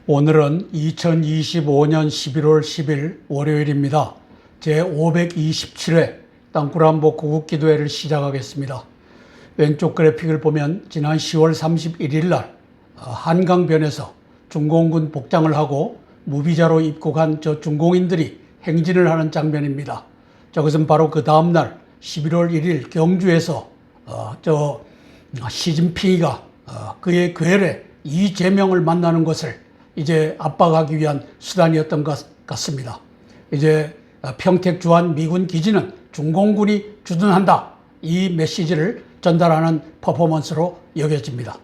오늘은 2025년 11월 10일 월요일입니다. 제527회 땅굴한복 구국기도회를 시작하겠습니다. 왼쪽 그래픽을 보면 지난 10월 31일 날 한강변에서 중공군 복장을 하고 무비자로 입국한 저 중공인들이 행진을 하는 장면입니다. 저것은 바로 그 다음날 11월 1일 경주에서 시진핑이가 그의 괴뢰 이재명을 만나는 것을 이제 압박하기 위한 수단이었던 것 같습니다. 이제 평택 주한 미군 기지는 중공군이 주둔한다, 이 메시지를 전달하는 퍼포먼스로 여겨집니다.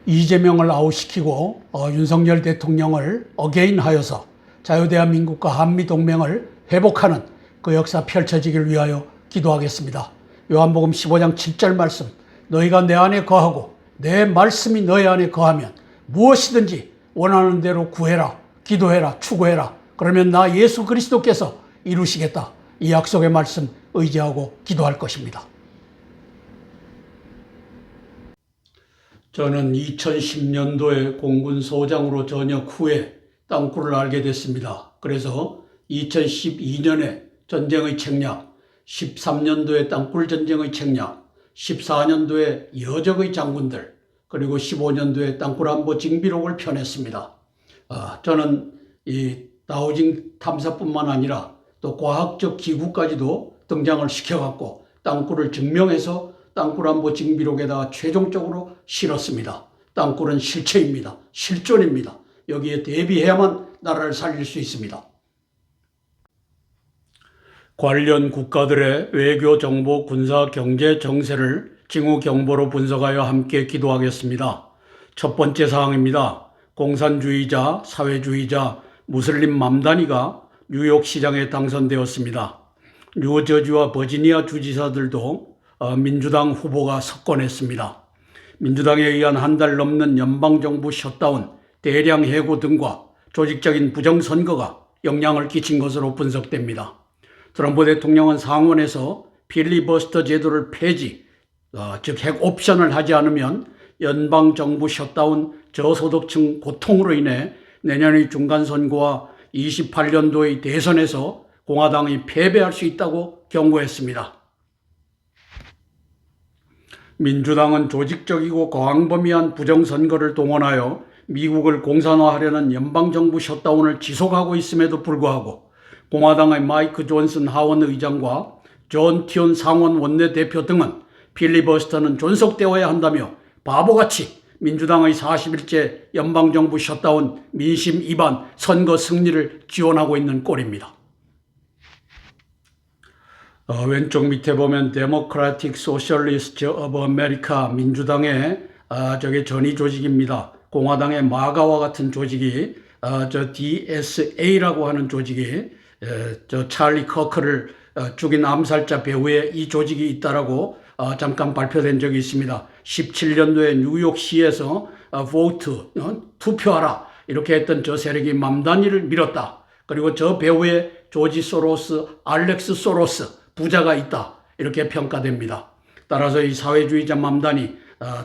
이재명을 아웃시키고 윤석열 대통령을 어게인하여서 자유대한민국과 한미동맹을 회복하는 그 역사 펼쳐지길 위하여 기도하겠습니다. 요한복음 15장 7절 말씀, 너희가 내 안에 거하고 내 말씀이 너희 안에 거하면 무엇이든지 원하는 대로 구해라, 기도해라, 추구해라. 그러면 나 예수 그리스도께서 이루시겠다. 이 약속의 말씀 의지하고 기도할 것입니다. 저는 2010년도에 공군 소장으로 전역 후에 땅굴을 알게 됐습니다. 그래서 2012년에 전쟁의 책략, 13년도에 땅굴 전쟁의 책략, 14년도에 여적의 장군들, 그리고 15년도에 땅굴한보 징비록을 펴냈습니다. 저는 이 다우징 탐사뿐만 아니라 또 과학적 기구까지도 등장을 시켜갖고 땅굴을 증명해서 땅굴한보 징비록에다가 최종적으로 실었습니다. 땅굴은 실체입니다. 실존입니다. 여기에 대비해야만 나라를 살릴 수 있습니다. 관련 국가들의 외교, 정보, 군사, 경제, 정세를 징후 경보로 분석하여 함께 기도하겠습니다. 첫 번째 사항입니다. 공산주의자, 사회주의자, 무슬림 맘다니가 뉴욕 시장에 당선되었습니다. 뉴저지와 버지니아 주지사들도 민주당 후보가 석권했습니다. 민주당에 의한 한 달 넘는 연방정부 셧다운, 대량 해고 등과 조직적인 부정선거가 영향을 끼친 것으로 분석됩니다. 트럼프 대통령은 상원에서 필리버스터 제도를 폐지, 즉 핵 옵션을 하지 않으면 연방정부 셧다운 저소득층 고통으로 인해 내년의 중간선거와 28년도의 대선에서 공화당이 패배할 수 있다고 경고했습니다. 민주당은 조직적이고 광범위한 부정선거를 동원하여 미국을 공산화하려는 연방정부 셧다운을 지속하고 있음에도 불구하고 공화당의 마이크 존슨 하원 의장과 존 티온 상원 원내대표 등은 필리버스터는 존속되어야 한다며 바보같이 민주당의 40일째 연방정부 셧다운 민심 위반 선거 승리를 지원하고 있는 꼴입니다. 왼쪽 밑에 보면 데모크라틱 소셜리스트 오브 아메리카, 민주당의 저게 전위 조직입니다. 공화당의 마가와 같은 조직이 DSA라고 하는 조직이 찰리 커크를 죽인 암살자 배후에 이 조직이 있다라고 잠깐 발표된 적이 있습니다. 17년도에 뉴욕시에서 vote, 투표하라 이렇게 했던 저 세력이 맘다니를 밀었다. 그리고 저 배후에 조지 소로스, 알렉스 소로스 부자가 있다, 이렇게 평가됩니다. 따라서 이 사회주의자 맘다니,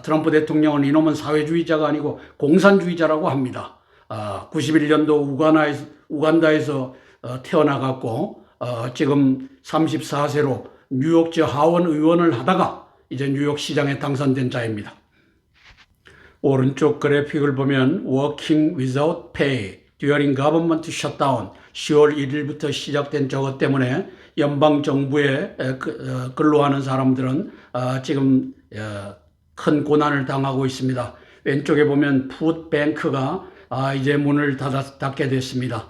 트럼프 대통령은 이놈은 사회주의자가 아니고 공산주의자라고 합니다. 91년도 우간다에서 태어나갔고 지금 34세로 뉴욕주 하원 의원을 하다가 이제 뉴욕 시장에 당선된 자입니다. 오른쪽 그래픽을 보면 Working Without Pay During Government Shutdown, 10월 1일부터 시작된 저것 때문에 연방정부에 근로하는 사람들은 지금 큰 고난을 당하고 있습니다. 왼쪽에 보면 푸드뱅크가 이제 문을 닫게 됐습니다.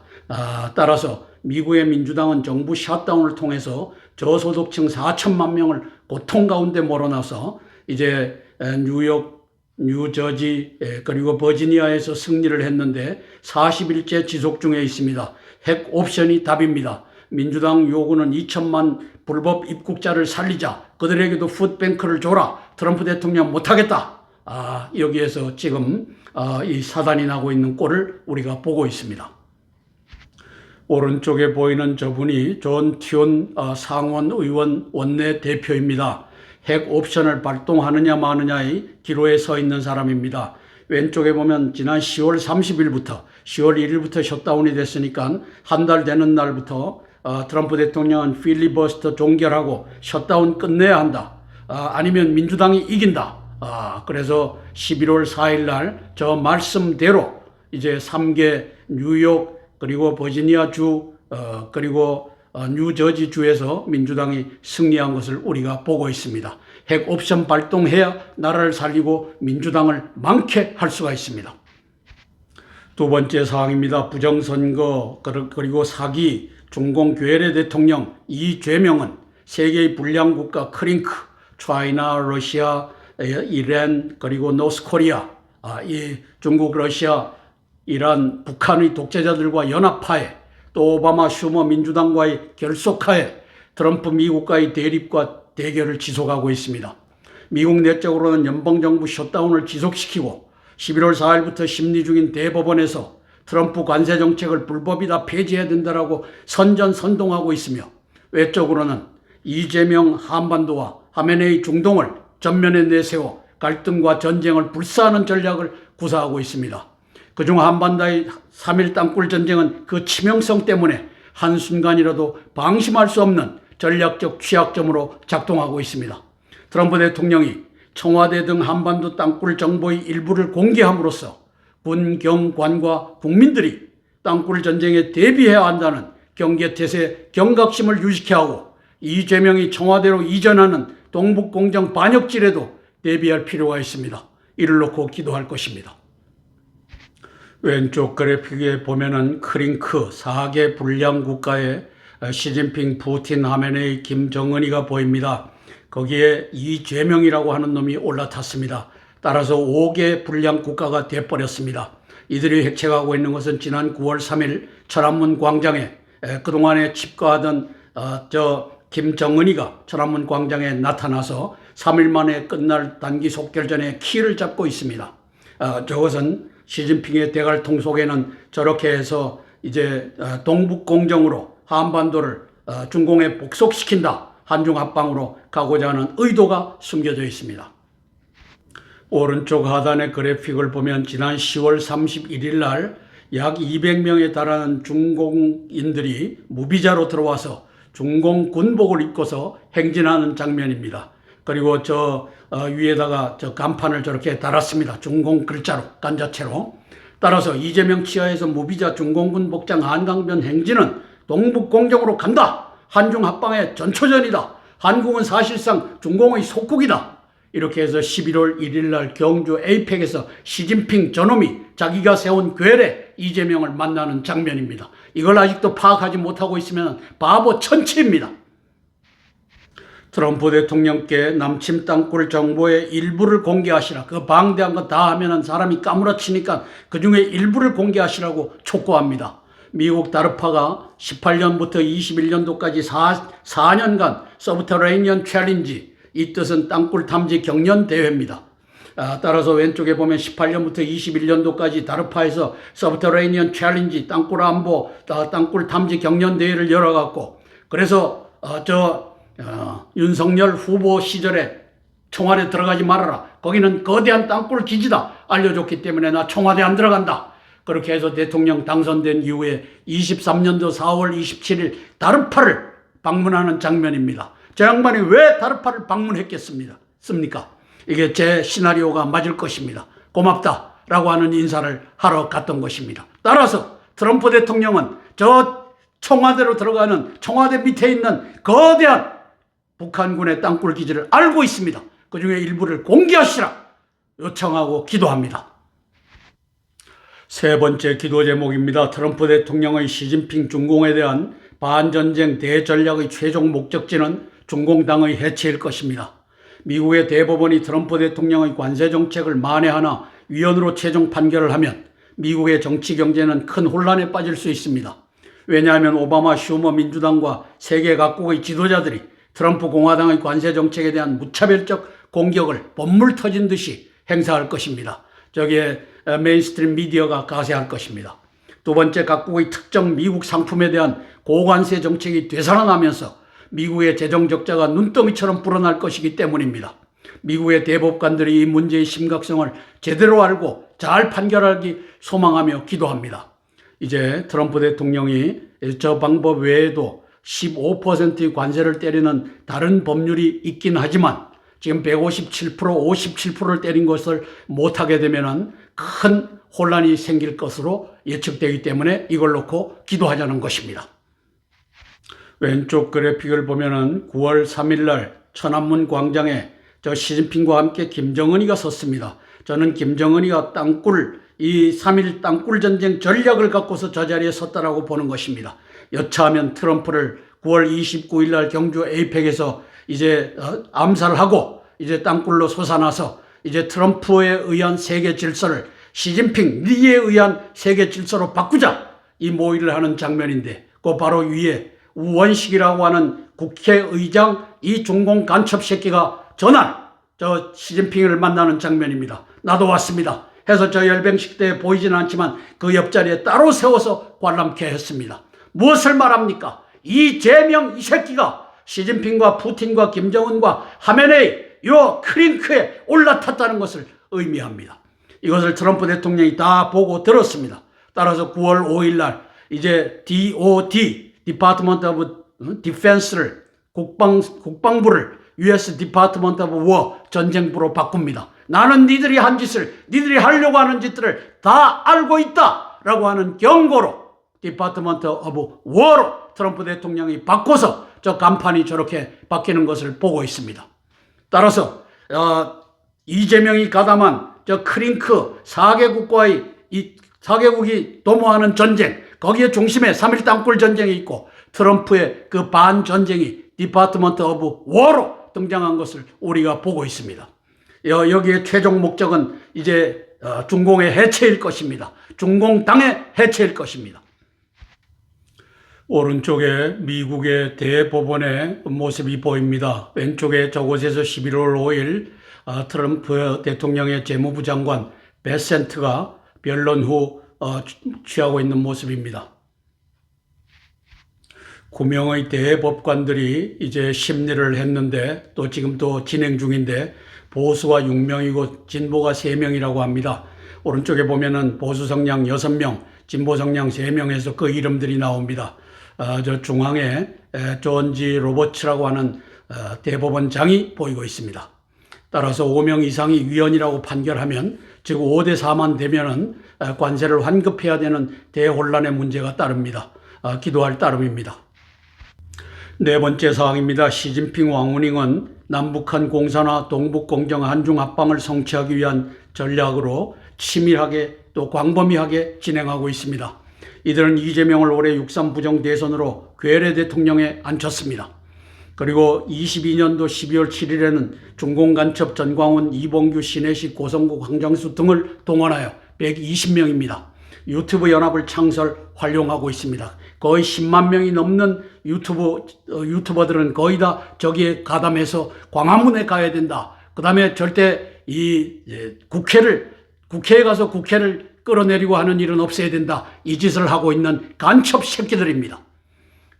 따라서 미국의 민주당은 정부 셧다운을 통해서 저소득층 4천만 명을 고통 가운데 몰아넣어서 이제 뉴욕, 뉴저지 그리고 버지니아에서 승리를 했는데 40일째 지속 중에 있습니다. 핵 옵션이 답입니다. 민주당 요구는 2천만 불법 입국자를 살리자, 그들에게도 푸드뱅크를 줘라, 트럼프 대통령 못하겠다. 여기에서 지금 이 사단이 나고 있는 꼴을 우리가 보고 있습니다. 오른쪽에 보이는 저분이 존 티온 상원 의원 원내대표입니다. 핵 옵션을 발동하느냐 마느냐의 기로에 서 있는 사람입니다. 왼쪽에 보면 지난 10월 30일부터 10월 1일부터 셧다운이 됐으니까 한 달 되는 날부터 트럼프 대통령은 필리버스터 종결하고 셧다운 끝내야 한다. 아니면 민주당이 이긴다. 그래서 11월 4일 날 저 말씀대로 이제 3개 뉴욕 그리고 버지니아주 그리고 뉴저지주에서 민주당이 승리한 것을 우리가 보고 있습니다. 핵 옵션 발동해야 나라를 살리고 민주당을 망케할 수가 있습니다. 두 번째 사항입니다. 부정선거 그리고 사기 중공 괴뢰 대통령 이 죄명은 세계의 불량 국가 크링크, 차이나, 러시아, 이란 그리고 노스코리아 이 중국, 러시아, 이란, 북한의 독재자들과 연합하에 또 오바마, 슈머 민주당과의 결속하에 트럼프 미국과의 대립과 대결을 지속하고 있습니다. 미국 내적으로는 연방정부 셧다운을 지속시키고 11월 4일부터 심리 중인 대법원에서 트럼프 관세 정책을 불법이다 폐지해야 된다라고 선전선동하고 있으며 외적으로는 이재명 한반도와 하메네이 중동을 전면에 내세워 갈등과 전쟁을 불사하는 전략을 구사하고 있습니다. 그중 한반도의 3.1 땅굴 전쟁은 그 치명성 때문에 한순간이라도 방심할 수 없는 전략적 취약점으로 작동하고 있습니다. 트럼프 대통령이 청와대 등 한반도 땅굴 정보의 일부를 공개함으로써 군, 경, 관과 국민들이 땅굴 전쟁에 대비해야 한다는 경계태세 경각심을 유지케 하고 이재명이 청와대로 이전하는 동북공정 반역질에도 대비할 필요가 있습니다. 이를 놓고 기도할 것입니다. 왼쪽 그래픽에 보면은 크링크 4개 불량 국가의 시진핑, 푸틴, 하메네이, 김정은이가 보입니다. 거기에 이재명이라고 하는 놈이 올라탔습니다. 따라서 5개 불량 국가가 돼버렸습니다. 이들이 획책하고 있는 것은 지난 9월 3일 천안문 광장에 그동안에 집거하던 김정은이가 천안문 광장에 나타나서 3일 만에 끝날 단기 속결전에 키를 잡고 있습니다. 저것은 시진핑의 대갈통 속에는 저렇게 해서 이제 동북공정으로 한반도를 중공에 복속시킨다. 한중 합방으로 가고자 하는 의도가 숨겨져 있습니다. 오른쪽 하단의 그래픽을 보면 지난 10월 31일 날 약 200명에 달하는 중공인들이 무비자로 들어와서 중공 군복을 입고서 행진하는 장면입니다. 그리고 저 위에다가 저 간판을 저렇게 달았습니다. 중공 글자로, 간자체로. 따라서 이재명 치하에서 무비자 중공군 복장 한강변 행진은 동북공정으로 간다. 한중 합방의 전초전이다. 한국은 사실상 중공의 속국이다. 이렇게 해서 11월 1일 날 경주 에이펙에서 시진핑 저놈이 자기가 세운 괴뢰 이재명을 만나는 장면입니다. 이걸 아직도 파악하지 못하고 있으면 바보 천치입니다. 트럼프 대통령께 남침 땅굴 정보의 일부를 공개하시라. 그 방대한 거 다 하면은 사람이 까무러치니까 그 중에 일부를 공개하시라고 촉구합니다. 미국 다르파가 18년부터 21년도까지 4년간 서브터레이니언 챌린지, 이 뜻은 땅굴 탐지 경연 대회입니다. 따라서 왼쪽에 보면 18년부터 21년도까지 다르파에서 서브터레이니언 챌린지, 땅굴 안보, 땅굴 탐지 경연 대회를 열어갖고 그래서 윤석열 후보 시절에 청와대 들어가지 말아라. 거기는 거대한 땅굴 기지다. 알려줬기 때문에 나 청와대 안 들어간다. 그렇게 해서 대통령 당선된 이후에 23년도 4월 27일 다르파를 방문하는 장면입니다. 저 양반이 왜 다르파를 방문했겠습니까? 이게 제 시나리오가 맞을 것입니다. 고맙다 라고 하는 인사를 하러 갔던 것입니다. 따라서 트럼프 대통령은 저 청와대로 들어가는 청와대 밑에 있는 거대한 북한군의 땅굴 기지를 알고 있습니다. 그 중에 일부를 공개하시라 요청하고 기도합니다. 세 번째 기도 제목입니다. 트럼프 대통령의 시진핑 중공에 대한 반전쟁 대전략의 최종 목적지는 중공당의 해체일 것입니다. 미국의 대법원이 트럼프 대통령의 관세 정책을 만에 하나 위헌으로 최종 판결을 하면 미국의 정치 경제는 큰 혼란에 빠질 수 있습니다. 왜냐하면 오바마, 슈머 민주당과 세계 각국의 지도자들이 트럼프 공화당의 관세 정책에 대한 무차별적 공격을 본물 터진 듯이 행사할 것입니다. 저기에 메인스트림 미디어가 가세할 것입니다. 두 번째, 각국의 특정 미국 상품에 대한 고관세 정책이 되살아나면서 미국의 재정 적자가 눈덩이처럼 불어날 것이기 때문입니다. 미국의 대법관들이 이 문제의 심각성을 제대로 알고 잘 판결하기 소망하며 기도합니다. 이제 트럼프 대통령이 저 방법 외에도 15%의 관세를 때리는 다른 법률이 있긴 하지만 지금 157%, 57%를 때린 것을 못하게 되면 큰 혼란이 생길 것으로 예측되기 때문에 이걸 놓고 기도하자는 것입니다. 왼쪽 그래픽을 보면은 9월 3일 날 천안문 광장에 저 시진핑과 함께 김정은이가 섰습니다. 저는 김정은이가 이 3일 땅굴 전쟁 전략을 갖고서 저 자리에 섰다라고 보는 것입니다. 여차하면 트럼프를 9월 29일 날 경주 에이펙에서 이제 암살하고 이제 땅굴로 솟아나서 이제 트럼프에 의한 세계 질서를 시진핑 니에 의한 세계 질서로 바꾸자 이 모의를 하는 장면인데 그 바로 위에 우원식이라고 하는 국회의장 이 중공 간첩 새끼가 전날 저 시진핑을 만나는 장면입니다. 나도 왔습니다 해서 저 열병식 때 보이지는 않지만 그 옆자리에 따로 세워서 관람케 했습니다. 무엇을 말합니까? 이재명 이 새끼가 시진핑과 푸틴과 김정은과 하메네이 요 크링크에 올라탔다는 것을 의미합니다. 이것을 트럼프 대통령이 다 보고 들었습니다. 따라서 9월 5일 날 이제 DOD, Department of Defense를 국방부를 US Department of War 전쟁부로 바꿉니다. 나는 니들이 한 짓을, 니들이 하려고 하는 짓들을 다 알고 있다라고 하는 경고로 Department of War로 트럼프 대통령이 바꿔서 저 간판이 저렇게 바뀌는 것을 보고 있습니다. 따라서 이재명이 가담한 저 크링크 4개국과의 이 4개국이 도모하는 전쟁, 거기에 중심에 3.1 땅굴 전쟁이 있고 트럼프의 그 반전쟁이 디파트먼트 오브 워로 등장한 것을 우리가 보고 있습니다. 여기에 최종 목적은 이제 중공의 해체일 것입니다. 중공당의 해체일 것입니다. 오른쪽에 미국의 대법원의 모습이 보입니다. 왼쪽에 저곳에서 11월 5일 트럼프 대통령의 재무부 장관 베센트가 변론 후 취하고 있는 모습입니다. 9명의 대법관들이 이제 심리를 했는데 또 지금 또 진행 중인데 보수가 6명이고 진보가 3명이라고 합니다. 오른쪽에 보면은 보수 성량 6명, 진보 성량 3명에서 그 이름들이 나옵니다. 저 중앙에 존지 로버츠라고 하는 대법원장이 보이고 있습니다. 따라서 5명 이상이 위헌이라고 판결하면 즉 5대 4만 되면은 관세를 환급해야 되는 대혼란의 문제가 따릅니다. 기도할 따름입니다. 네 번째 사항입니다. 시진핑 왕후닝은 남북한 공사나 동북공정 한중 합방을 성취하기 위한 전략으로 치밀하게 또 광범위하게 진행하고 있습니다. 이들은 이재명을 올해 6.3 부정대선으로 괴뢰 대통령에 앉혔습니다. 그리고 22년도 12월 7일에는 중공간첩 전광훈, 이봉규, 신혜식, 고성국, 황장수 등을 동원하여 120명입니다. 유튜브 연합을 창설, 활용하고 있습니다. 거의 10만 명이 넘는 유튜버들은 거의 다 저기에 가담해서 광화문에 가야 된다. 그 다음에 절대 국회에 가서 국회를 끌어내리고 하는 일은 없어야 된다. 이 짓을 하고 있는 간첩 새끼들입니다.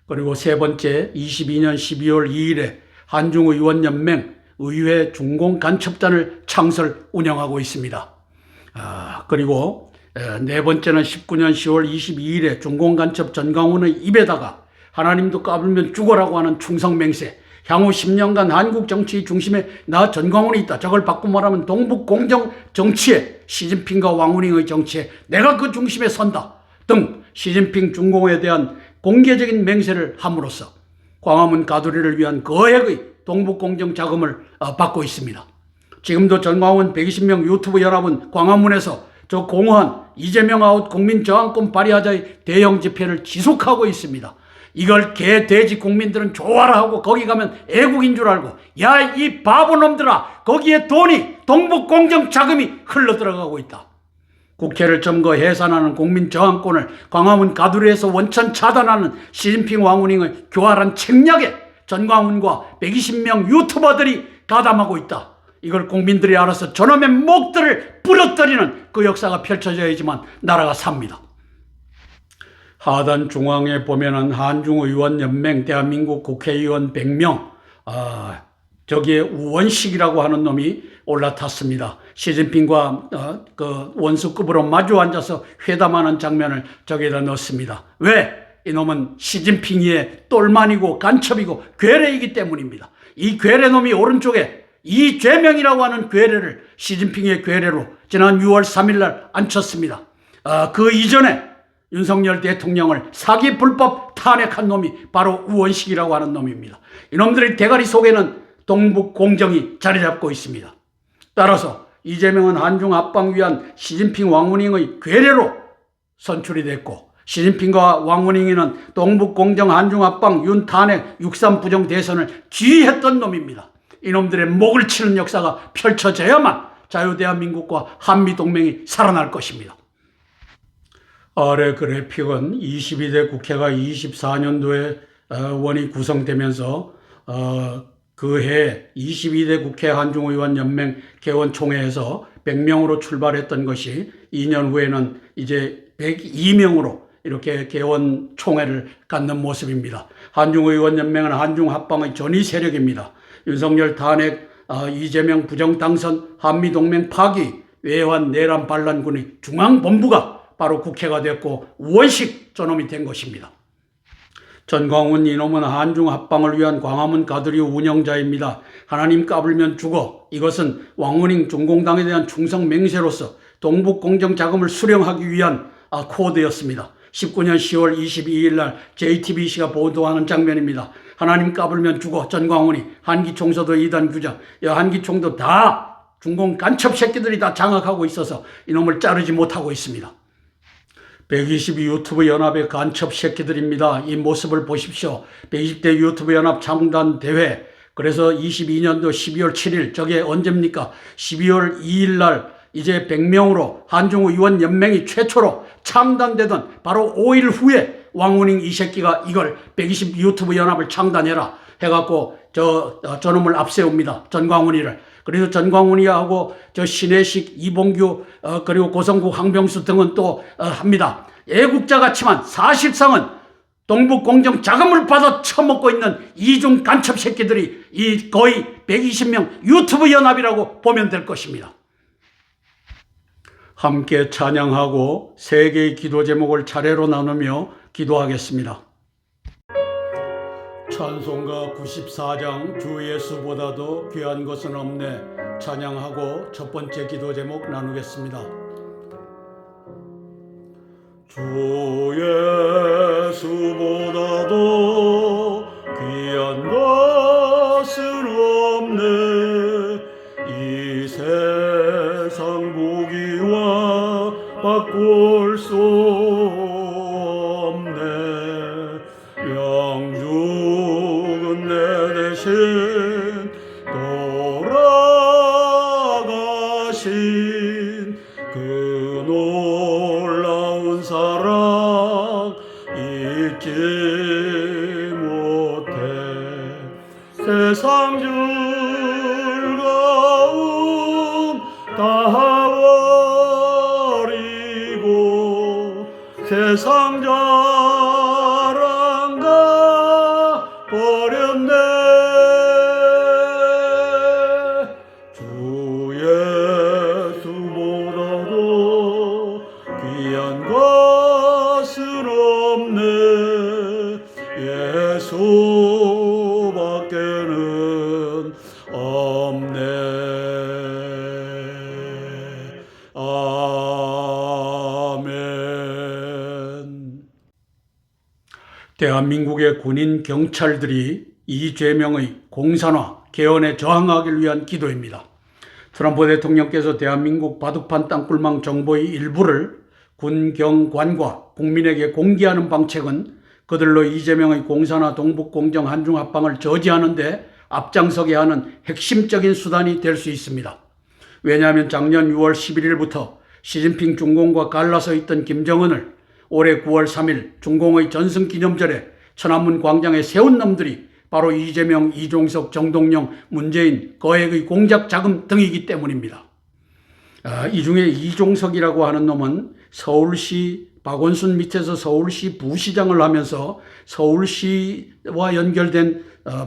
그리고 세 번째 22년 12월 2일에 한중의원연맹 의회 중공간첩단을 창설 운영하고 있습니다. 그리고 네 번째는 19년 10월 22일에 중공간첩 전광훈의 입에다가 하나님도 까불면 죽어라고 하는 충성맹세, 향후 10년간 한국 정치의 중심에 나 전광훈이 있다. 저걸 바꾸고 말하면 동북공정 정치에 시진핑과 왕후닝의 정치에 내가 그 중심에 선다 등 시진핑 중공에 대한 공개적인 맹세를 함으로써 광화문 가두리를 위한 거액의 동북공정 자금을 받고 있습니다. 지금도 전광훈 120명 유튜브 연합은 광화문에서 저 공허한 이재명 아웃 국민 저항권 발휘하자의 대형 집회를 지속하고 있습니다. 이걸 개 돼지 국민들은 좋아라 하고 거기 가면 애국인 줄 알고 야 이 바보놈들아 거기에 돈이 동북공정 자금이 흘러들어가고 있다. 국회를 점거 해산하는 국민 저항권을 광화문 가두리에서 원천 차단하는 시진핑 왕후닝의 교활한 책략에 전광훈과 120명 유튜버들이 가담하고 있다. 이걸 국민들이 알아서 저놈의 목들을 부러뜨리는 그 역사가 펼쳐져야지만 나라가 삽니다. 하단 중앙에 보면은 한중의원연맹 대한민국 국회의원 100명, 저기에 우원식이라고 하는 놈이 올라탔습니다. 시진핑과 그 원수급으로 마주 앉아서 회담하는 장면을 저기에다 넣었습니다. 왜? 이놈은 시진핑의 똘만이고 간첩이고 괴뢰이기 때문입니다. 이 괴뢰놈이 오른쪽에 이재명이라고 하는 괴뢰를 시진핑의 괴뢰로 지난 6월 3일 날 앉혔습니다. 그 이전에 윤석열 대통령을 사기 불법 탄핵한 놈이 바로 우원식이라고 하는 놈입니다. 이놈들의 대가리 속에는 동북 공정이 자리 잡고 있습니다. 따라서 이재명은 한중 합방 위한 시진핑 왕원행의 괴뢰로 선출이 됐고, 시진핑과 왕원행이는 동북 공정 한중 합방 윤 탄핵 6.3 부정 대선을 지휘했던 놈입니다. 이놈들의 목을 치는 역사가 펼쳐져야만 자유대한민국과 한미동맹이 살아날 것입니다. 아래 그래픽은 22대 국회가 24년도에 원이 구성되면서 그해 22대 국회 한중의원연맹 개원총회에서 100명으로 출발했던 것이 2년 후에는 이제 102명으로 이렇게 개원총회를 갖는 모습입니다. 한중의원연맹은 한중합방의 전위 세력입니다. 윤석열 탄핵, 이재명 부정당선, 한미동맹 파기, 외환 내란 반란군의 중앙본부가 바로 국회가 됐고 우원식 저놈이 된 것입니다. 전광훈 이놈은 한중합방을 위한 광화문 가두리 운영자입니다. 하나님 까불면 죽어. 이것은 왕원행 중공당에 대한 충성 맹세로서 동북공정 자금을 수령하기 위한 코드였습니다. 19년 10월 22일 날 JTBC가 보도하는 장면입니다. 하나님 까불면 죽어. 전광훈이 한기총서도 2단 규장, 한기총도 다 중공 간첩 새끼들이 다 장악하고 있어서 이놈을 자르지 못하고 있습니다. 122 유튜브 연합의 간첩 새끼들입니다. 이 모습을 보십시오. 120대 유튜브 연합 창단 대회. 그래서 22년도 12월 7일, 저게 언제입니까? 12월 2일 날 이제 100명으로 한중의원 연맹이 최초로 창단되던 바로 5일 후에 왕원행 이 새끼가 이걸 120 유튜브 연합을 창단해라 해갖고 저놈을 앞세웁니다. 전광훈이를. 그래서 전광훈이하고 저 신혜식, 이봉규, 그리고 고성국, 황병수 등은 또 합니다. 애국자 같지만 사실상은 동북공정 자금을 받아 처먹고 있는 이중 간첩 새끼들이 이 거의 120명 유튜브 연합이라고 보면 될 것입니다. 함께 찬양하고 세 개의 기도 제목을 차례로 나누며 기도하겠습니다. 찬송가 94장 주 예수보다도 귀한 것은 없네 찬양하고 첫 번째 기도 제목 나누겠습니다. 주 예수보다도 귀한 것은 없네 이 세상 보기와 바꿀 수 없네 영죽은 내 대신 돌아가신 그 놀라운 사랑 잊지 못해 세상 즐거움 다 버리고 세상 자랑 다 버렸네 주 예수보다도 귀한 것은 없네 예수밖에는 없네 아멘. 대한민국의 군인 경찰들이 이재명의 공산화 개헌에 저항하기 위한 기도입니다. 트럼프 대통령께서 대한민국 바둑판 땅굴망 정보의 일부를 군경관과 국민에게 공개하는 방책은 그들로 이재명의 공산화 동북공정 한중합방을 저지하는 데 앞장서게 하는 핵심적인 수단이 될 수 있습니다. 왜냐하면 작년 6월 11일부터 시진핑 중공과 갈라서 있던 김정은을 올해 9월 3일 중공의 전승기념절에 천안문 광장에 세운 놈들이 바로 이재명, 이종석, 정동영, 문재인, 거액의 공작 자금 등이기 때문입니다. 이 중에 이종석이라고 하는 놈은 서울시 박원순 밑에서 서울시 부시장을 하면서 서울시와 연결된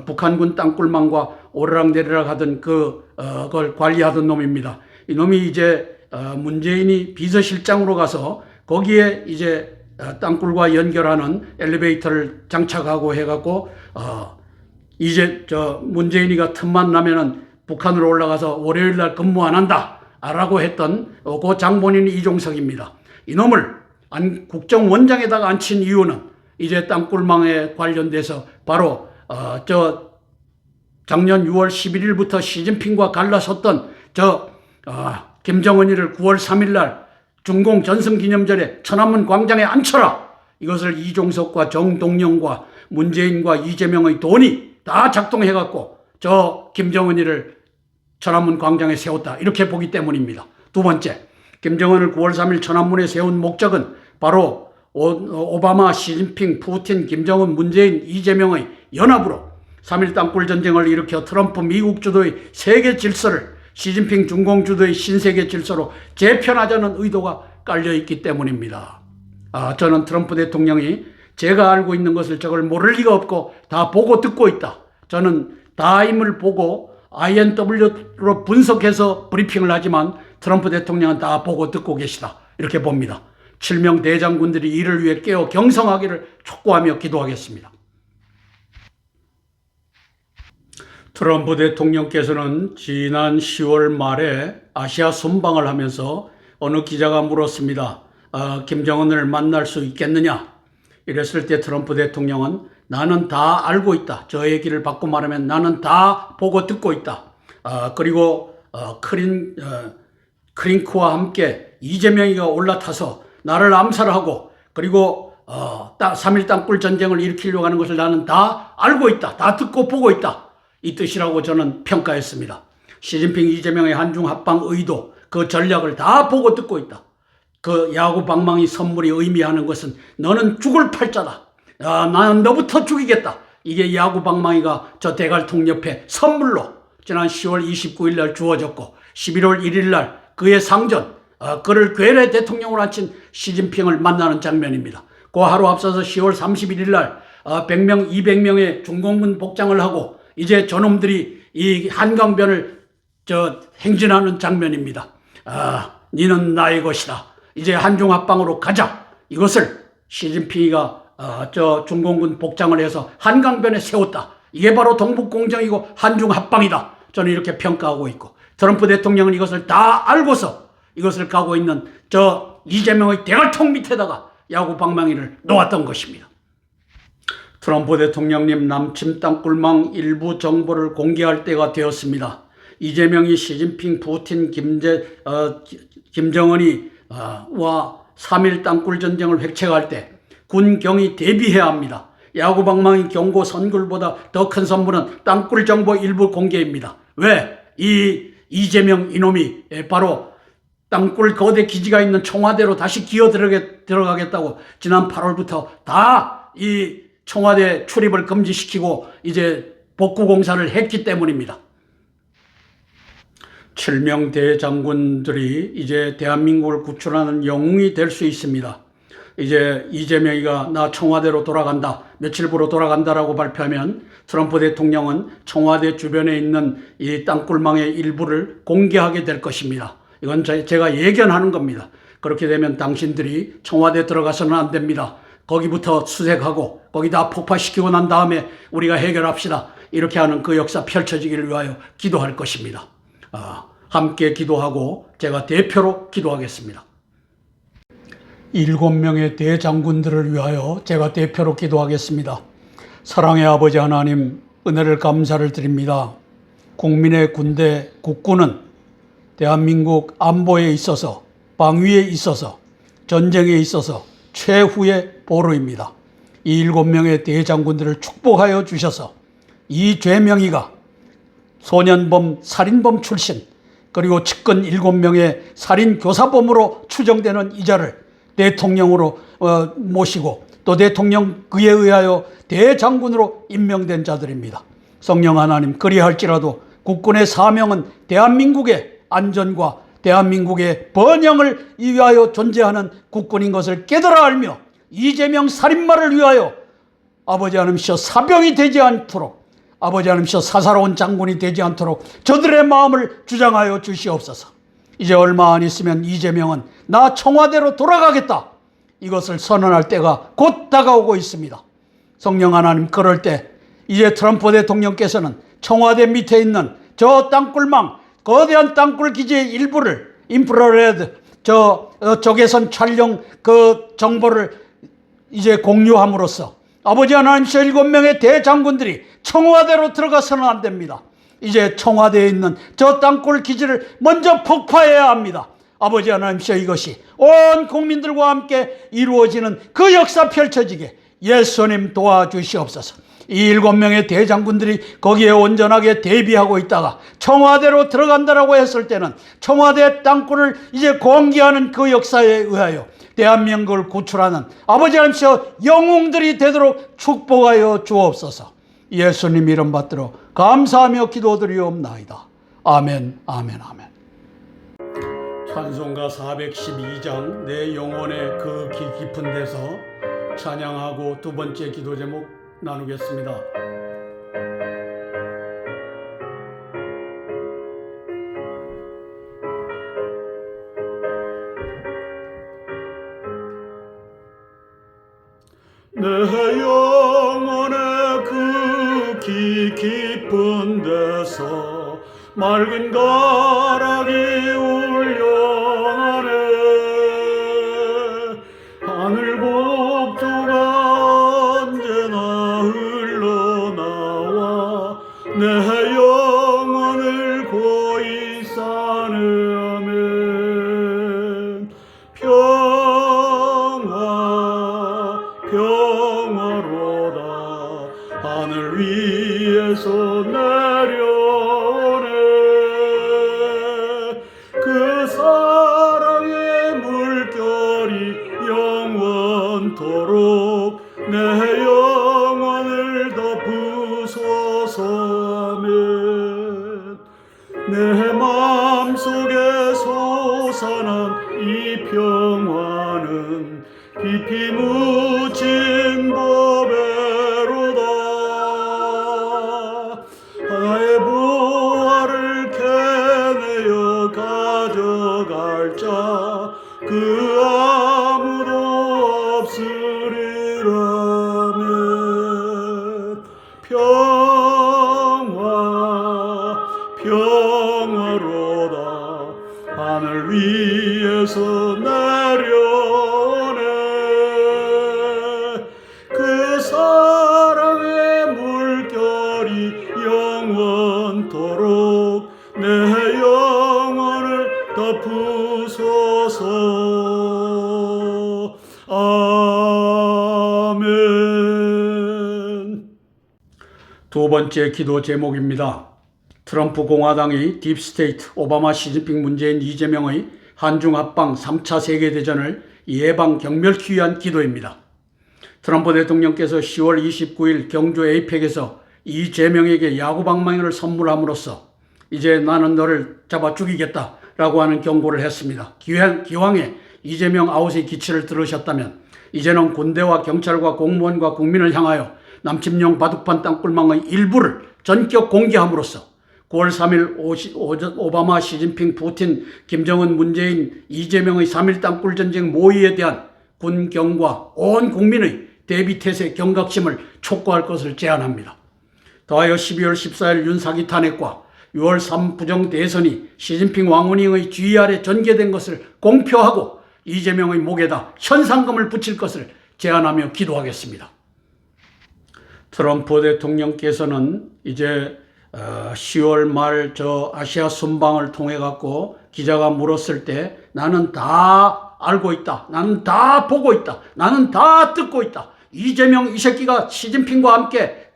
북한군 땅굴망과 오르락내리락 하던 그걸 관리하던 놈입니다. 이 놈이 이제 문재인이 비서실장으로 가서 거기에 이제 땅굴과 연결하는 엘리베이터를 장착하고 해갖고 이제 문재인이가 틈만 나면은 북한으로 올라가서 월요일 날 근무 안 한다 라고 했던 그 장본인이 이종석입니다. 이놈을 국정원장에다가 앉힌 이유는 이제 땅굴망에 관련돼서 바로 작년 6월 11일부터 시진핑과 갈라섰던 김정은이를 9월 3일 날 중공 전승기념절에 천안문 광장에 앉혀라. 이것을 이종석과 정동영과 문재인과 이재명의 돈이 다 작동해갖고 김정은이를 천안문 광장에 세웠다. 이렇게 보기 때문입니다. 두 번째, 김정은을 9월 3일 천안문에 세운 목적은 바로 오바마, 시진핑, 푸틴, 김정은, 문재인, 이재명의 연합으로 3.1 땅굴 전쟁을 일으켜 트럼프 미국 주도의 세계 질서를 시진핑 중공 주도의 신세계 질서로 재편하자는 의도가 깔려있기 때문입니다. 저는 트럼프 대통령이 제가 알고 있는 것을 저걸 모를 리가 없고 다 보고 듣고 있다. 저는 다임을 보고 INW로 분석해서 브리핑을 하지만 트럼프 대통령은 다 보고 듣고 계시다. 이렇게 봅니다. 7명 대장군들이 이를 위해 깨어 경성하기를 촉구하며 기도하겠습니다. 트럼프 대통령께서는 지난 10월 말에 아시아 순방을 하면서 어느 기자가 물었습니다. 김정은을 만날 수 있겠느냐? 이랬을 때 트럼프 대통령은 나는 다 알고 있다. 저 얘기를 바꿔 말하면 나는 다 보고 듣고 있다. 그리고 크링크와 함께 이재명이가 올라타서 나를 암살하고 그리고 3.1 땅굴 전쟁을 일으키려고 하는 것을 나는 다 알고 있다. 다 듣고 보고 있다. 이 뜻이라고 저는 평가했습니다. 시진핑, 이재명의 한중 합방 의도, 그 전략을 다 보고 듣고 있다. 그 야구 방망이 선물이 의미하는 것은 너는 죽을 팔자다. 나는 너부터 죽이겠다. 이게 야구 방망이가 저 대갈통 옆에 선물로 지난 10월 29일 날 주어졌고 11월 1일 날 그의 상전, 그를 괴뢰 대통령으로 앉힌 시진핑을 만나는 장면입니다. 그 하루 앞서서 10월 31일 날 100명, 200명의 중공군 복장을 하고 이제 저놈들이 이 한강변을 행진하는 장면입니다. 니는 나의 것이다. 이제 한중합방으로 가자. 이것을 시진핑이가 중공군 복장을 해서 한강변에 세웠다. 이게 바로 동북공정이고 한중합방이다. 저는 이렇게 평가하고 있고 트럼프 대통령은 이것을 다 알고서 이것을 가고 있는 이재명의 대갈통 밑에다가 야구 방망이를 놓았던 것입니다. 트럼프 대통령님 남침 땅굴망 일부 정보를 공개할 때가 되었습니다. 이재명이 시진핑, 푸틴, 김정은이 와 3.1 땅굴 전쟁을 획책할 때 군경이 대비해야 합니다. 야구 방망이 경고 선굴보다 더 큰 선물은 땅굴 정보 일부 공개입니다. 왜? 이재명 이놈이 바로 땅굴 거대 기지가 있는 청와대로 다시 기어 들어가겠다고 지난 8월부터 다 이 청와대 출입을 금지시키고 이제 복구 공사를 했기 때문입니다. 7명 대장군들이 이제 대한민국을 구출하는 영웅이 될 수 있습니다. 이제 이재명이가 나 청와대로 돌아간다, 며칠부로 돌아간다라고 발표하면 트럼프 대통령은 청와대 주변에 있는 이 땅굴망의 일부를 공개하게 될 것입니다. 이건 제가 예견하는 겁니다. 그렇게 되면 당신들이 청와대 들어가서는 안 됩니다. 거기부터 수색하고 거기다 폭파시키고 난 다음에 우리가 해결합시다. 이렇게 하는 그 역사 펼쳐지기를 위하여 기도할 것입니다. 함께 기도하고 제가 대표로 기도하겠습니다. 7명의 대장군들을 위하여 제가 대표로 기도하겠습니다. 사랑의 아버지 하나님, 은혜를 감사를 드립니다. 국민의 군대, 국군은 대한민국 안보에 있어서, 방위에 있어서, 전쟁에 있어서 최후의 보루입니다. 이 7명의 대장군들을 축복하여 주셔서 이 죄명이가 소년범, 살인범 출신 그리고 측근 7명의 살인교사범으로 추정되는 이자를 대통령으로 모시고 또 대통령 그에 의하여 대장군으로 임명된 자들입니다. 성령 하나님, 그리할지라도 국군의 사명은 대한민국의 안전과 대한민국의 번영을 위하여 존재하는 국군인 것을 깨달아 알며 이재명 살인마를 위하여 아버지 하나님이여 사병이 되지 않도록 아버지 하나님께서 사사로운 장군이 되지 않도록 저들의 마음을 주장하여 주시옵소서. 이제 얼마 안 있으면 이재명은 나 청와대로 돌아가겠다, 이것을 선언할 때가 곧 다가오고 있습니다. 성령 하나님, 그럴 때 이제 트럼프 대통령께서는 청와대 밑에 있는 저 땅굴망, 거대한 땅굴 기지의 일부를 인프라레드 적외선 촬영 그 정보를 이제 공유함으로써 아버지 하나님께서 7명의 대장군들이 청와대로 들어가서는 안 됩니다. 이제 청와대에 있는 저 땅굴 기지를 먼저 폭파해야 합니다. 아버지 하나님께서 이것이 온 국민들과 함께 이루어지는 그 역사 펼쳐지게 예수님 도와주시옵소서. 이 7명의 대장군들이 거기에 온전하게 대비하고 있다가 청와대로 들어간다라고 했을 때는 청와대 땅굴을 이제 공개하는 그 역사에 의하여 대한민국을 구출하는 아버지 하나님께서 영웅들이 되도록 축복하여 주옵소서. 예수님 이름 받들어 감사하며 기도드리옵나이다. 아멘, 아멘, 아멘. 찬송가 412장 내 영혼의 그 깊은 데서 찬양하고 두 번째 기도 제목 나누겠습니다. 내 영혼의 그 깊은 데서 맑은 가락이 울려가네. 하늘 복두가 언제나 흘러나와 내 영혼을 고이 싸매면 평화로다 하늘 위에서 내려오네. 그 사랑의 물결이 영원토록 내 영혼을 덮으소서. 아멘. 내 마음속에 솟아난 이 평화는 깊이 묻힌 보배로다. 나의 부활을 캐내어 가져갈 자 그 아무도 없으리라면 평화로다 하늘 위에서 내려오네. 그 사랑의 물결이 영원토록 내 영혼을 덮으소서. 아멘. 두 번째 기도 제목입니다. 트럼프 공화당이 딥스테이트, 오바마, 시진핑, 문재인, 이재명의 한중 합방 3차 세계대전을 예방 경멸하기 위한 기도입니다. 트럼프 대통령께서 10월 29일 경주 에이펙에서 이재명에게 야구방망이를 선물함으로써 이제 나는 너를 잡아 죽이겠다라고 하는 경고를 했습니다. 기왕에 이재명 아웃의 기치를 들으셨다면 이제는 군대와 경찰과 공무원과 국민을 향하여 남침용 바둑판 땅굴망의 일부를 전격 공개함으로써 9월 3일 오바마, 시진핑, 푸틴, 김정은, 문재인, 이재명의 3.1 땅굴전쟁 모의에 대한 군경과 온 국민의 대비태세 경각심을 촉구할 것을 제안합니다. 더하여 12월 14일 윤사기 탄핵과 6월 3 부정대선이 시진핑 왕후닝의 지휘 아래 전개된 것을 공표하고 이재명의 목에다 현상금을 붙일 것을 제안하며 기도하겠습니다. 트럼프 대통령께서는 이제 10월 말 아시아 순방을 통해 갖고 기자가 물었을 때 나는 다 알고 있다, 나는 다 보고 있다, 나는 다 듣고 있다, 이재명 이 새끼가 시진핑과 함께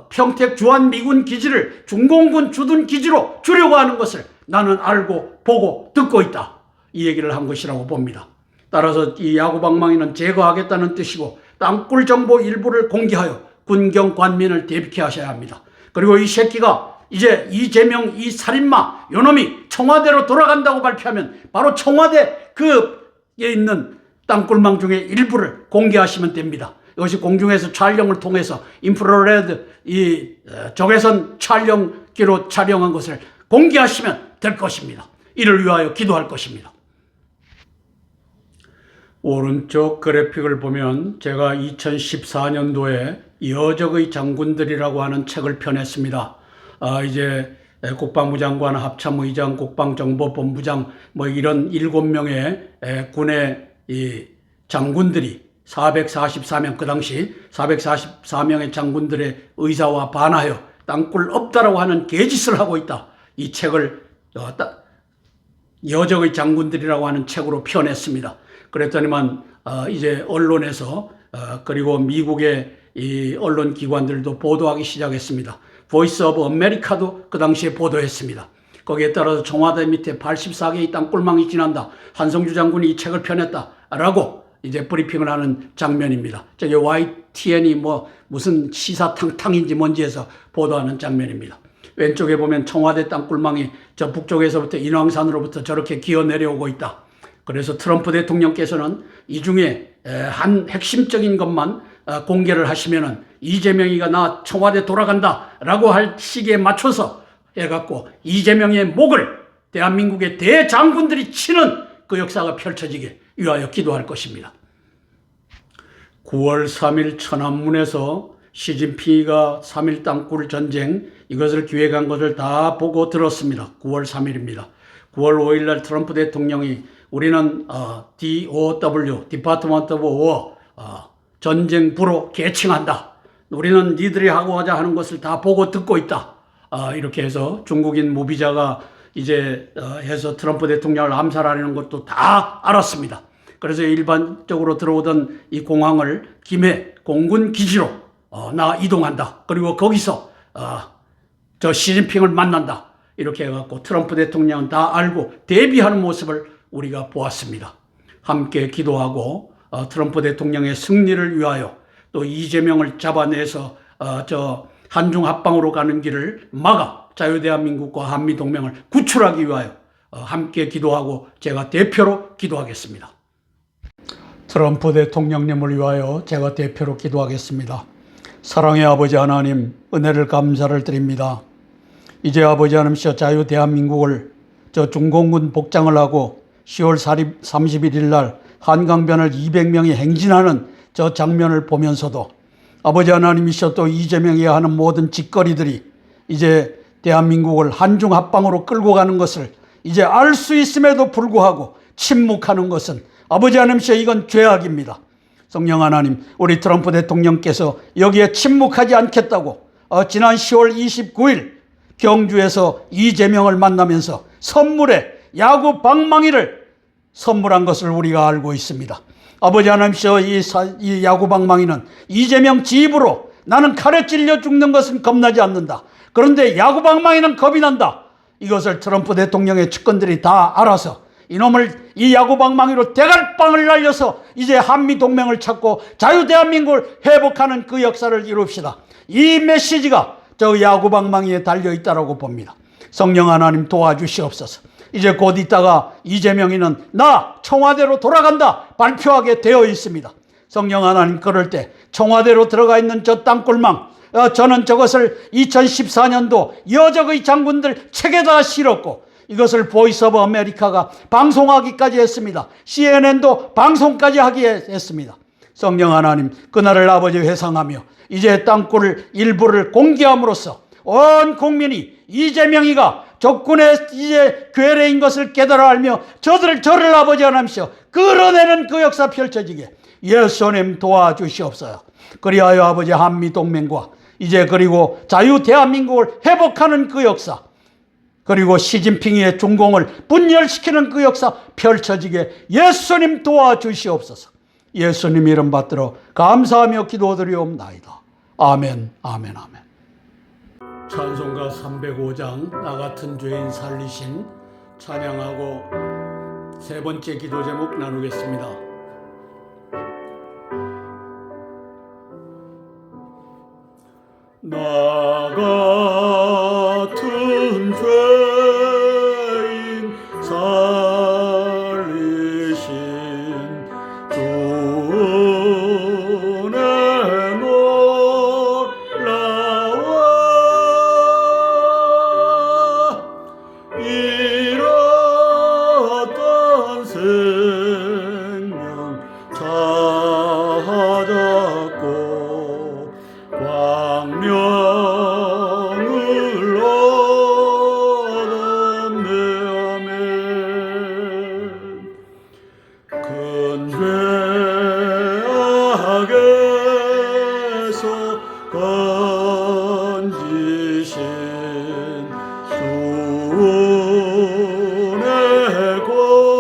평택 주한 미군 기지를 중공군 주둔 기지로 주려고 하는 것을 나는 알고 보고 듣고 있다, 이 얘기를 한 것이라고 봅니다. 따라서 이 야구방망이는 제거하겠다는 뜻이고 땅굴 정보 일부를 공개하여 군경 관민을 대비케 하셔야 합니다. 그리고 이 새끼가 이제 이재명 이 살인마 요놈이 청와대로 돌아간다고 발표하면 바로 청와대 그에 있는 땅굴망 중에 일부를 공개하시면 됩니다. 이것이 공중에서 촬영을 통해서 인프라레드 적외선 촬영기로 촬영한 것을 공개하시면 될 것입니다. 이를 위하여 기도할 것입니다. 오른쪽 그래픽을 보면 제가 2014년도에 여적의 장군들이라고 하는 책을 펴냈습니다. 이제 국방부 장관, 합참의장, 국방정보본부장 이런 7명의 군의 이 장군들이 444명, 그 당시 444명의 장군들의 의사와 반하여 땅굴 없다라고 하는 개짓을 하고 있다. 이 책을 여적의 장군들이라고 하는 책으로 펴냈습니다. 그랬더니만 이제 언론에서 그리고 미국의 이 언론기관들도 보도하기 시작했습니다. 보이스 오브 아메리카도 그 당시에 보도했습니다. 거기에 따라서 청와대 밑에 84개의 땅굴망이 지난다. 한성주 장군이 이 책을 펴냈다라고 이제 브리핑을 하는 장면입니다. 저게 YTN이 무슨 시사탕탕인지 뭔지에서 보도하는 장면입니다. 왼쪽에 보면 청와대 땅굴망이 저 북쪽에서부터 인왕산으로부터 저렇게 기어 내려오고 있다. 그래서 트럼프 대통령께서는 이 중에 한 핵심적인 것만 공개를 하시면은 이재명이가 나 청와대 돌아간다라고 할 시기에 맞춰서 해갖고 이재명의 목을 대한민국의 대장군들이 치는 그 역사가 펼쳐지게 위하여 기도할 것입니다. 9월 3일 천안문에서 시진핑이가 3.1 땅굴 전쟁 이것을 기획한 것을 다 보고 들었습니다. 9월 3일입니다. 9월 5일 날 트럼프 대통령이 우리는 DOW, Department of War, 전쟁부로 계칭한다. 우리는 니들이 하고자 하는 것을 다 보고 듣고 있다. 이렇게 해서 중국인 무비자가 이제 해서 트럼프 대통령을 암살하려는 것도 다 알았습니다. 그래서 일반적으로 들어오던 이 공항을 김해 공군 기지로 나 이동한다. 그리고 거기서 저 시진핑을 만난다. 이렇게 해갖고 트럼프 대통령은 다 알고 대비하는 모습을 우리가 보았습니다. 함께 기도하고 트럼프 대통령의 승리를 위하여 또 이재명을 잡아내서 저 한중 합방으로 가는 길을 막아 자유대한민국과 한미동맹을 구출하기 위하여 함께 기도하고 제가 대표로 기도하겠습니다. 트럼프 대통령님을 위하여 제가 대표로 기도하겠습니다. 사랑의 아버지 하나님, 은혜를 감사를 드립니다. 이제 아버지 하나님께서 자유대한민국을 저 중공군 복장을 하고 10월 31일 날 한강변을 200명이 행진하는 저 장면을 보면서도 아버지 하나님이셔 또 이재명이 하는 모든 짓거리들이 이제 대한민국을 한중 합방으로 끌고 가는 것을 이제 알 수 있음에도 불구하고 침묵하는 것은 아버지 하나님이셔 이건 죄악입니다. 성령 하나님, 우리 트럼프 대통령께서 여기에 침묵하지 않겠다고 지난 10월 29일 경주에서 이재명을 만나면서 선물에 야구 방망이를 선물한 것을 우리가 알고 있습니다. 아버지 하나님이시여 이 야구 방망이는 이재명 집으로 나는 칼에 찔려 죽는 것은 겁나지 않는다. 그런데 야구 방망이는 겁이 난다. 이것을 트럼프 대통령의 측근들이 다 알아서 이놈을 이 야구 방망이로 대갈빵을 날려서 이제 한미동맹을 찾고 자유대한민국을 회복하는 그 역사를 이룹시다. 이 메시지가 저 야구 방망이에 달려있다고 봅니다. 성령 하나님 도와주시옵소서. 이제 곧 있다가 이재명이는 나 청와대로 돌아간다 발표하게 되어 있습니다. 성령 하나님, 그럴 때 청와대로 들어가 있는 저 땅굴망, 저는 저것을 2014년도 여적의 장군들 책에다 실었고 이것을 보이스 오브 아메리카가 방송하기까지 했습니다. CNN도 방송까지 하기 했습니다. 성령 하나님, 그날을 아버지 회상하며 이제 땅굴 일부를 공개함으로써 온 국민이 이재명이가 적군의 이제 괴뢰인 것을 깨달아 알며 저를 아버지 하나님이시여 끌어내는 그 역사 펼쳐지게 예수님 도와주시옵소서. 그리하여 아버지 한미동맹과 이제 그리고 자유 대한민국을 회복하는 그 역사, 그리고 시진핑의 중공을 분열시키는 그 역사 펼쳐지게 예수님 도와주시옵소서. 예수님 이름 받들어 감사하며 기도드리옵나이다. 아멘, 아멘, 아멘. 찬송가 305장 나 같은 죄인 살리신 찬양하고 세 번째 기도 제목 나누겠습니다. 나 같은 죄인 살리신 주의 큰 죄악에서 건지신 주의 고마워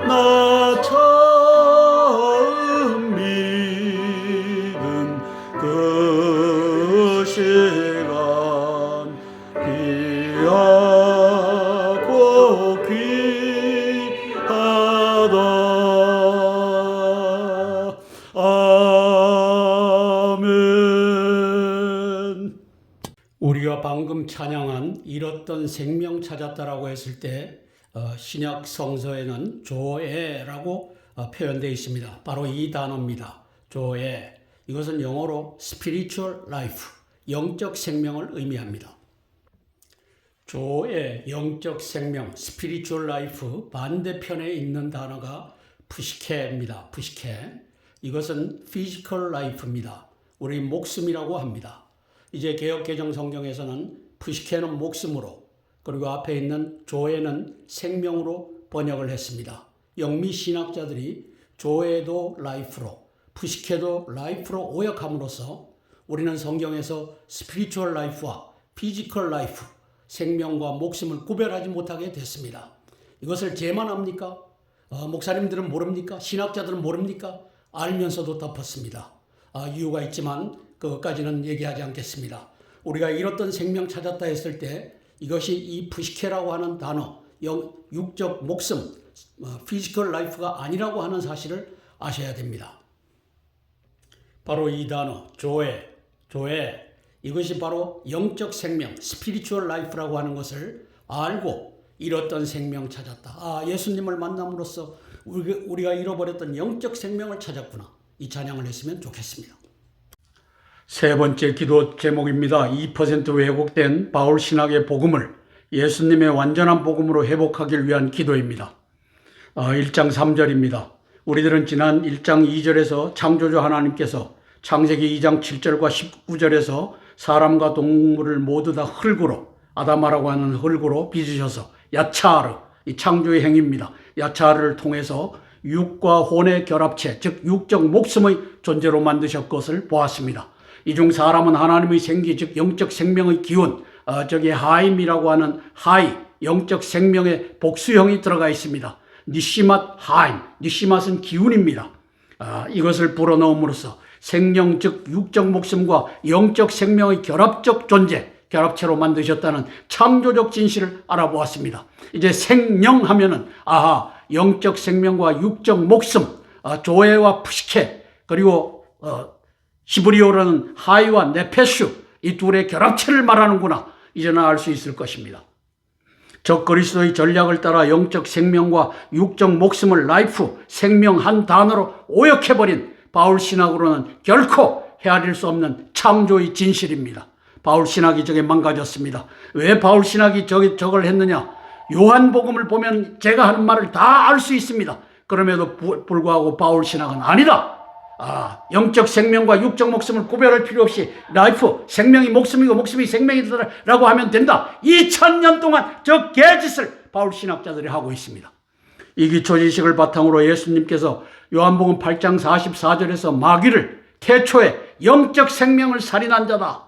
나 처음 믿은 그 시간 귀하고 귀하다. 아멘. 우리가 방금 찬양한 잃었던 생명 찾았다라고 했을 때 신약 성서에는 조에라고 표현되어 있습니다. 바로 이 단어입니다. 조에. 이것은 영어로 spiritual life, 영적 생명을 의미합니다. 조의 영적 생명, spiritual life 반대편에 있는 단어가 푸시케입니다. 푸시케. 이것은 physical life입니다. 우리 목숨이라고 합니다. 이제 개역개정 성경에서는 푸시케는 목숨으로, 그리고 앞에 있는 조에는 생명으로 번역을 했습니다. 영미 신학자들이 조에도 라이프로, 푸시케도 라이프로 오역함으로써 우리는 성경에서 스피리추얼 라이프와 피지컬 라이프, 생명과 목숨을 구별하지 못하게 됐습니다. 이것을 제만 합니까? 목사님들은 모릅니까? 신학자들은 모릅니까? 알면서도 덮었습니다. 이유가 있지만 그것까지는 얘기하지 않겠습니다. 우리가 잃었던 생명 찾았다 했을 때 이것이 이 푸시케라고 하는 단어, 육적 목숨, 피지컬 라이프가 아니라고 하는 사실을 아셔야 됩니다. 바로 이 단어, 조에, 이것이 바로 영적 생명, 스피리추얼 라이프라고 하는 것을 알고 잃었던 생명 찾았다. 예수님을 만남으로써 우리가 잃어버렸던 영적 생명을 찾았구나. 이 찬양을 했으면 좋겠습니다. 세 번째 기도 제목입니다. 2% 왜곡된 바울 신학의 복음을 예수님의 완전한 복음으로 회복하기 위한 기도입니다. 1장 3절입니다. 우리들은 지난 1장 2절에서 창조주 하나님께서 창세기 2장 7절과 19절에서 사람과 동물을 모두 다 흙으로, 아담아라고 하는 흙으로 빚으셔서 야차하르, 이 창조의 행위입니다. 야차하르를 통해서 육과 혼의 결합체, 즉 육적 목숨의 존재로 만드셨 것을 보았습니다. 이 중 사람은 하나님의 생기, 즉 영적 생명의 기운, 저기 하임이라고 하는 하이, 영적 생명의 복수형이 들어가 있습니다. 니시맛 하임, 니시맛은 기운입니다. 이것을 불어넣음으로써 생명, 즉 육적 목숨과 영적 생명의 결합적 존재, 결합체로 만드셨다는 창조적 진실을 알아보았습니다. 이제 생명하면은 영적 생명과 육적 목숨, 조에와 푸시케, 그리고 히브리어로는 하이와 네페슈, 이 둘의 결합체를 말하는구나. 이제는 알 수 있을 것입니다. 적 그리스도의 전략을 따라 영적 생명과 육적 목숨을 라이프, 생명 한 단어로 오역해버린 바울 신학으로는 결코 헤아릴 수 없는 창조의 진실입니다. 바울 신학이 저게 망가졌습니다. 왜 바울 신학이 저걸 했느냐? 요한복음을 보면 제가 하는 말을 다 알 수 있습니다. 그럼에도 불구하고 바울 신학은 아니다. 영적 생명과 육적 목숨을 구별할 필요 없이 라이프, 생명이 목숨이고 목숨이 생명이라고 하면 된다. 2000년 동안 저 개짓을 바울 신학자들이 하고 있습니다. 이 기초지식을 바탕으로 예수님께서 요한복음 8장 44절에서 마귀를 태초에 영적 생명을 살인한 자다.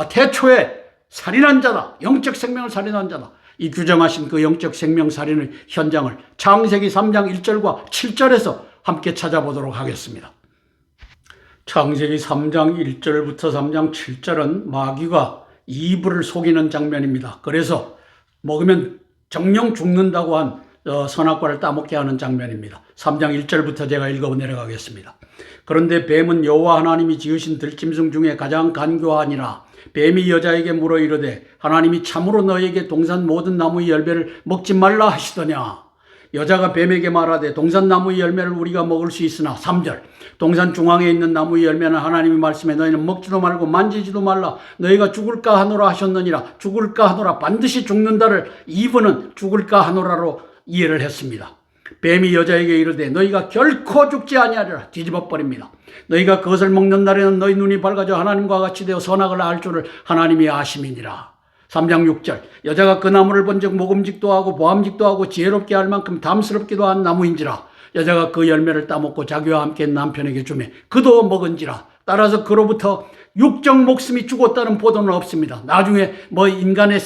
태초에 살인한 자다. 영적 생명을 살인한 자다. 이 규정하신 그 영적 생명 살인의 현장을 창세기 3장 1절과 7절에서 함께 찾아보도록 하겠습니다. 창세기 3장 1절부터 3장 7절은 마귀가 이브를 속이는 장면입니다. 그래서 먹으면 정령 죽는다고 한 선악과를 따먹게 하는 장면입니다. 3장 1절부터 제가 읽어 내려가겠습니다. 그런데 뱀은 여호와 하나님이 지으신 들짐승 중에 가장 간교하니라. 뱀이 여자에게 물어 이르되 하나님이 참으로 너에게 동산 모든 나무의 열매를 먹지 말라 하시더냐. 여자가 뱀에게 말하되 동산 나무의 열매를 우리가 먹을 수 있으나 3절 동산 중앙에 있는 나무의 열매는 하나님이 말씀에 너희는 먹지도 말고 만지지도 말라 너희가 죽을까 하노라 하셨느니라. 죽을까 하노라, 반드시 죽는다를 이브는 죽을까 하노라로 이해를 했습니다. 뱀이 여자에게 이르되 너희가 결코 죽지 아니하리라. 뒤집어 버립니다. 너희가 그것을 먹는 날에는 너희 눈이 밝아져 하나님과 같이 되어 선악을 알 줄을 하나님이 아심이니라. 3장 6절 여자가 그 나무를 본즉 먹음직도 하고 보암직도 하고 지혜롭게 할 만큼 담스럽기도 한 나무인지라 여자가 그 열매를 따먹고 자기와 함께 남편에게 주매 그도 먹은지라. 따라서 그로부터 육적 목숨이 죽었다는 보도는 없습니다. 나중에 뭐 인간의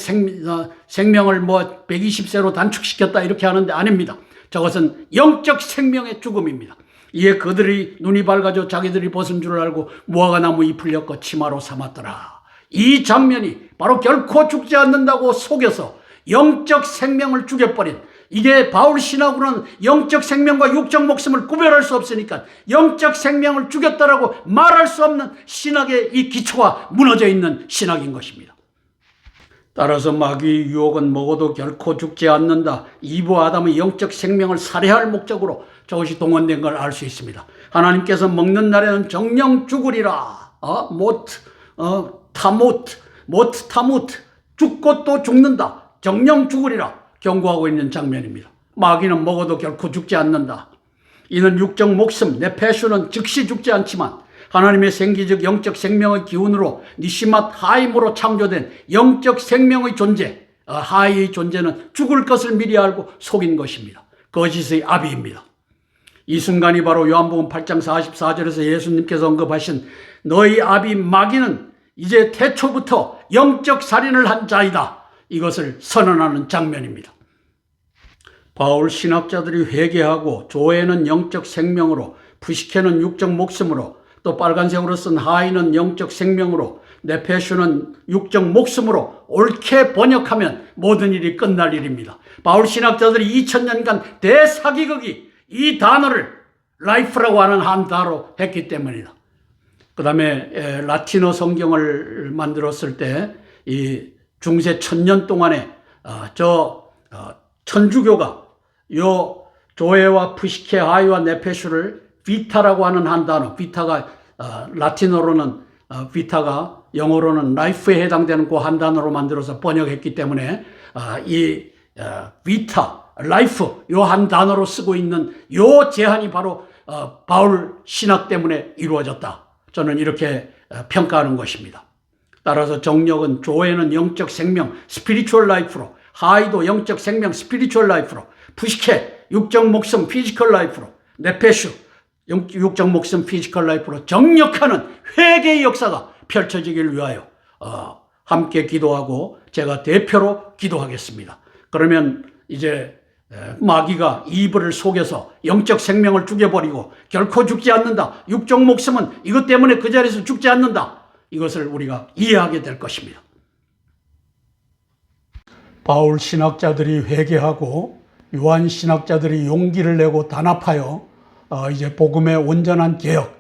생명을 뭐 120세로 단축시켰다 이렇게 하는데 아닙니다. 저것은 영적 생명의 죽음입니다. 이에 그들이 눈이 밝아져 자기들이 벗은 줄 알고 무화과나무 잎을 엮어 치마로 삼았더라. 이 장면이 바로 결코 죽지 않는다고 속여서 영적 생명을 죽여버린, 이게 바울 신학으로는 영적 생명과 육적 목숨을 구별할 수 없으니까 영적 생명을 죽였다라고 말할 수 없는 신학의 이 기초가 무너져 있는 신학인 것입니다. 따라서 마귀의 유혹은 먹어도 결코 죽지 않는다. 이브 아담의 영적 생명을 살해할 목적으로 저것이 동원된 걸 알 수 있습니다. 하나님께서 먹는 날에는 정령 죽으리라. 타무트 죽고 또 죽는다. 정령 죽으리라 경고하고 있는 장면입니다. 마귀는 먹어도 결코 죽지 않는다. 이는 육적 목숨 네페슈는 즉시 죽지 않지만 하나님의 생기적 영적 생명의 기운으로 니시맛 하임으로 창조된 영적 생명의 존재, 하이의 존재는 죽을 것을 미리 알고 속인 것입니다. 거짓의 아비입니다. 이 순간이 바로 요한복음 8장 44절에서 예수님께서 언급하신 너희 아비 마귀는 이제 태초부터 영적 살인을 한 자이다. 이것을 선언하는 장면입니다. 바울 신학자들이 회개하고 조에는 영적 생명으로, 푸시케는 육적 목숨으로, 또 빨간색으로 쓴 하이는 영적 생명으로, 네페슈는 육적 목숨으로 옳게 번역하면 모든 일이 끝날 일입니다. 바울 신학자들이 2000년간 대사기극이 이 단어를 라이프라고 하는 한 단어로 했기 때문이다. 그 다음에 라틴어 성경을 만들었을 때 이 중세 1000년 동안에 천주교가 요 조에와 푸시케, 하이와 네페슈를 비타라고 하는 한 단어, 비타가 라틴어로는 비타가 영어로는 라이프에 해당되는 그 한 단어로 만들어서 번역했기 때문에 이 비타, 라이프 요 한 단어로 쓰고 있는 요 제한이 바로 바울 신학 때문에 이루어졌다. 저는 이렇게 평가하는 것입니다. 따라서 정력은 조에는 영적 생명, 스피리추얼 라이프로, 하이도 영적 생명, 스피리추얼 라이프로, 푸시케, 육적 목숨, 피지컬 라이프로, 네페슈, 육적 목숨, 피지컬 라이프로 정력하는 회개의 역사가 펼쳐지길 위하여 함께 기도하고 제가 대표로 기도하겠습니다. 그러면 이제 마귀가 이브를 속여서 영적 생명을 죽여버리고 결코 죽지 않는다. 육적 목숨은 이것 때문에 그 자리에서 죽지 않는다. 이것을 우리가 이해하게 될 것입니다. 바울 신학자들이 회개하고 요한 신학자들이 용기를 내고 단합하여 이제 복음의 온전한 개혁,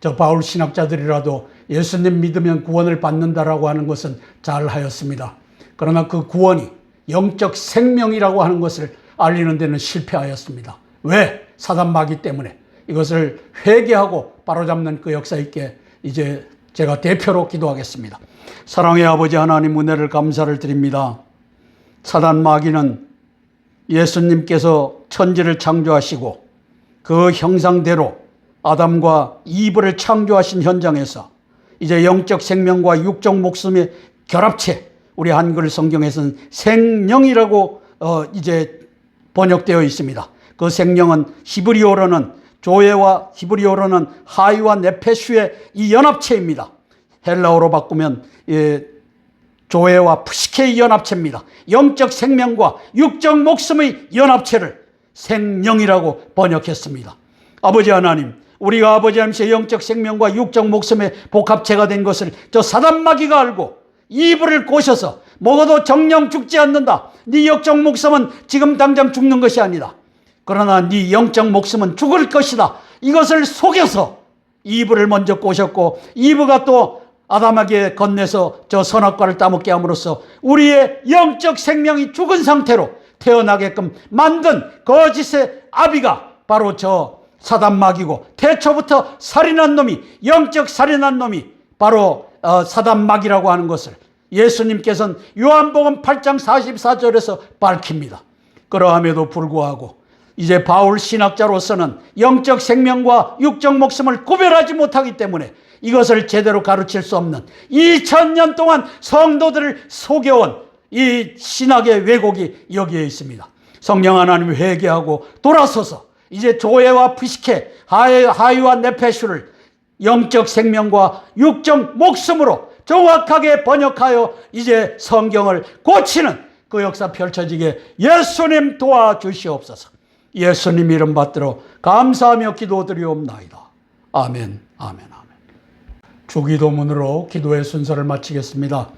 저 바울 신학자들이라도 예수님 믿으면 구원을 받는다라고 하는 것은 잘 하였습니다. 그러나 그 구원이 영적 생명이라고 하는 것을 알리는 데는 실패하였습니다. 왜? 사단 마귀 때문에. 이것을 회개하고 바로잡는 그 역사 있게 이제 제가 대표로 기도하겠습니다. 사랑의 아버지 하나님, 은혜를 감사를 드립니다. 사단 마귀는 예수님께서 천지를 창조하시고 그 형상대로 아담과 이브를 창조하신 현장에서 이제 영적 생명과 육적 목숨의 결합체, 우리 한글 성경에서는 생령이라고 이제 번역되어 있습니다. 그 생령은 히브리어로는 조에와 히브리어로는 하이와 네페슈의 이 연합체입니다. 헬라어로 바꾸면 조에와 푸시케의 연합체입니다. 영적 생명과 육적 목숨의 연합체를 생령이라고 번역했습니다. 아버지 하나님, 우리가 아버지 하나님의 영적 생명과 육적 목숨의 복합체가 된 것을 저 사단 마귀가 알고 이브를 꼬셔서 먹어도 정령 죽지 않는다. 네 영적 목숨은 지금 당장 죽는 것이 아니다. 그러나 네 영적 목숨은 죽을 것이다. 이것을 속여서 이브를 먼저 꼬셨고 이브가 또 아담에게 건네서 저 선악과를 따먹게 함으로써 우리의 영적 생명이 죽은 상태로 태어나게끔 만든 거짓의 아비가 바로 저 사단 마귀고, 태초부터 살인한 놈이, 영적 살인한 놈이 바로 사단 마귀라고 하는 것을 예수님께서는 요한복음 8장 44절에서 밝힙니다. 그러함에도 불구하고 이제 바울 신학자로서는 영적 생명과 육적 목숨을 구별하지 못하기 때문에 이것을 제대로 가르칠 수 없는 2000년 동안 성도들을 속여온 이 신학의 왜곡이 여기에 있습니다. 성령 하나님을 회개하고 돌아서서 이제 조회와 푸시케, 하위와 네페슈를 영적 생명과 육적 목숨으로 정확하게 번역하여 이제 성경을 고치는 그 역사 펼쳐지게 예수님 도와주시옵소서. 예수님 이름 받들어 감사하며 기도드리옵나이다. 아멘, 아멘, 아멘. 주기도문으로 기도의 순서를 마치겠습니다.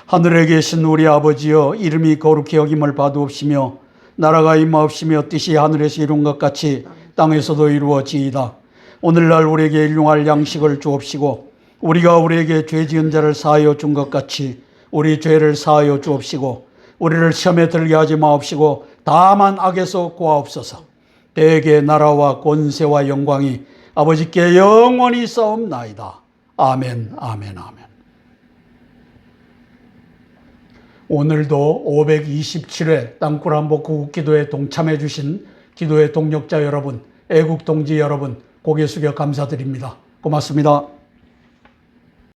하늘에 계신 우리 아버지여, 이름이 거룩히 여김을 받으옵시며 나라가 임하옵시며 뜻이 하늘에서 이룬 것 같이 땅에서도 이루어지이다. 오늘날 우리에게 일용할 양식을 주옵시고 우리가 우리에게 죄 지은 자를 사하여 준 것 같이 우리 죄를 사하여 주옵시고 우리를 시험에 들게 하지 마옵시고 다만 악에서 구하옵소서. 대개 나라와 권세와 영광이 아버지께 영원히 있사옵나이다. 아멘, 아멘, 아멘. 오늘도 527회 땅굴한복 구국기도에 동참해 주신 기도의 동력자 여러분, 애국동지 여러분, 고개 숙여 감사드립니다. 고맙습니다.